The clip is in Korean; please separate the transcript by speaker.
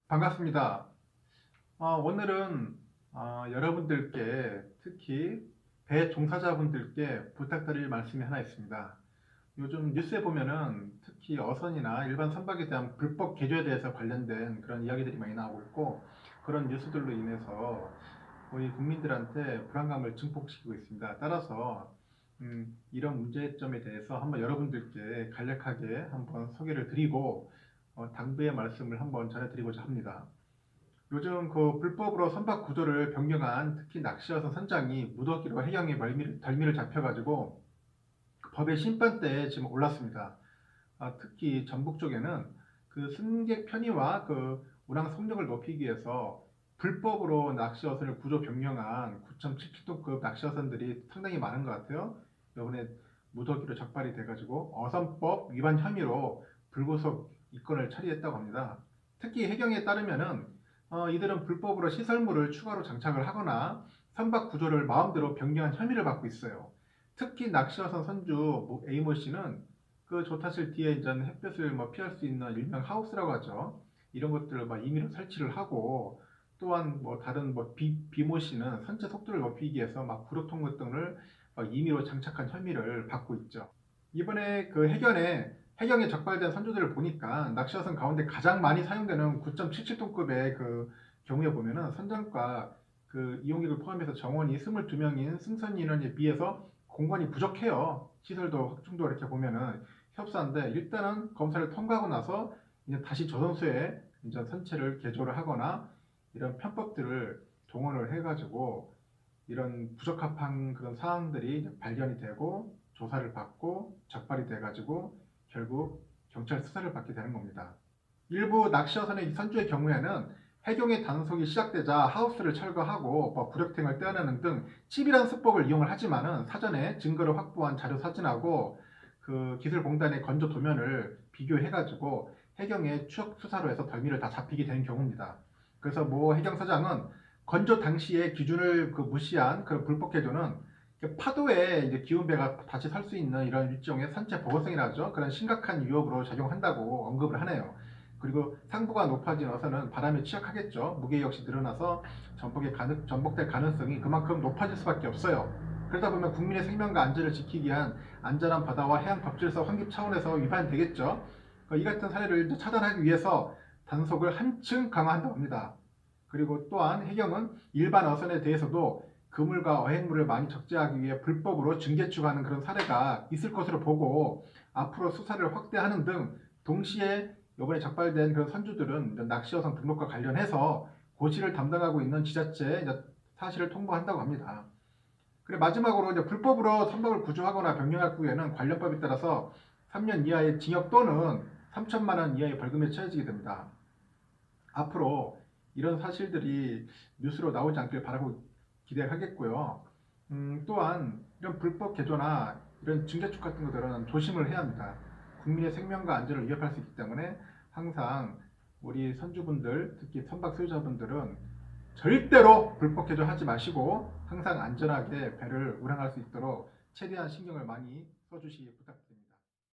Speaker 1: 반갑습니다. 오늘은 여러분들께 특히 배 종사자분들께 부탁드릴 말씀이 하나 있습니다. 요즘 뉴스에 보면은 특히 어선이나 일반 선박에 대한 불법 개조에 대해서 관련된 그런 이야기들이 많이 나오고 있고, 그런 뉴스들로 인해서 우리 국민들한테 불안감을 증폭시키고 있습니다. 따라서 이런 문제점에 대해서 한번 여러분들께 간략하게 한번 소개를 드리고 당부의 말씀을 한번 전해드리고자 합니다. 요즘 그 불법으로 선박 구조를 변경한 특히 낚시어선 선장이 무더기로 해경에 덜미를 잡혀가지고 법의 심판대에 지금 올랐습니다. 특히 전북 쪽에는 그 승객 편의와 그 운항 속력을 높이기 위해서 불법으로 낚시어선을 구조 변경한 9.77톤급 낚시어선들이 상당히 많은 것 같아요. 이번에 무더기로 적발이 돼가지고 어선법 위반 혐의로 불구속 입건을 처리했다고 합니다. 특히 해경에 따르면은 이들은 불법으로 시설물을 추가로 장착을 하거나 선박 구조를 마음대로 변경한 혐의를 받고 있어요. 특히 낚시어선 선주 A모 씨는 그 조타실 뒤에 이제 햇볕을 피할 수 있는 일명 하우스라고 하죠. 이런 것들을 임의로 설치를 하고, 또한 다른 B모 씨는 선체 속도를 높이기 위해서 구로통로 등을 임의로 장착한 혐의를 받고 있죠. 이번에 그 해경에 적발된 선주들을 보니까 낚시어선 가운데 가장 많이 사용되는 9.77톤급의 그 경우에 보면은 선장과 그 이용객을 포함해서 정원이 22명인 승선 인원에 비해서 공간이 부족해요. 시설도 확충도 이렇게 보면은 협소한데, 일단은 검사를 통과하고 나서 이제 다시 조선소에 이제 선체를 개조를 하거나 이런 편법들을 동원을 해가지고 이런 부적합한 그런 사항들이 발견이 되고 조사를 받고 적발이 돼가지고 결국 경찰 수사를 받게 되는 겁니다. 일부 낚시어선의 선주의 경우에는 해경의 단속이 시작되자 하우스를 철거하고 부력탱을 떼어내는 등 치밀한 수법을 이용을 하지만은 사전에 증거를 확보한 자료 사진하고 그 기술공단의 건조 도면을 비교해가지고 해경의 추적 수사로 해서 덜미를 다 잡히게 된 경우입니다. 그래서 해경서장은 건조 당시의 기준을 무시한 그런 불법 개조는 파도에 이제 기운배가 다시 설 수 있는 이런 일종의 선체 보호성이라죠. 그런 심각한 위협으로 작용한다고 언급을 하네요. 그리고 상부가 높아진 어선은 바람에 취약하겠죠. 무게 역시 늘어나서 전복될 가능성이 그만큼 높아질 수밖에 없어요. 그러다 보면 국민의 생명과 안전을 지키기 위한 안전한 바다와 해양 법질서 확립 차원에서 위반되겠죠. 이 같은 사례를 차단하기 위해서 단속을 한층 강화한다고 합니다. 그리고 또한 해경은 일반 어선에 대해서도 그물과 어획물을 많이 적재하기 위해 불법으로 증개축하는 그런 사례가 있을 것으로 보고, 앞으로 수사를 확대하는 등 동시에 이번에 적발된 그런 선주들은 낚시어선 등록과 관련해서 고시를 담당하고 있는 지자체에 사실을 통보한다고 합니다. 그리고 마지막으로 불법으로 선박을 구조하거나 변경할 경우에는 관련법에 따라서 3년 이하의 징역 또는 3천만 원 이하의 벌금에 처해지게 됩니다. 앞으로 이런 사실들이 뉴스로 나오지 않길 바라고 기대하겠고요. 또한 이런 불법 개조나 이런 증개축 같은 것들은 조심을 해야 합니다. 국민의 생명과 안전을 위협할 수 있기 때문에 항상 우리 선주분들, 특히 선박 소유자분들은 절대로 불법 개조하지 마시고 항상 안전하게 배를 운항할 수 있도록 최대한 신경을 많이 써주시기 부탁드립니다.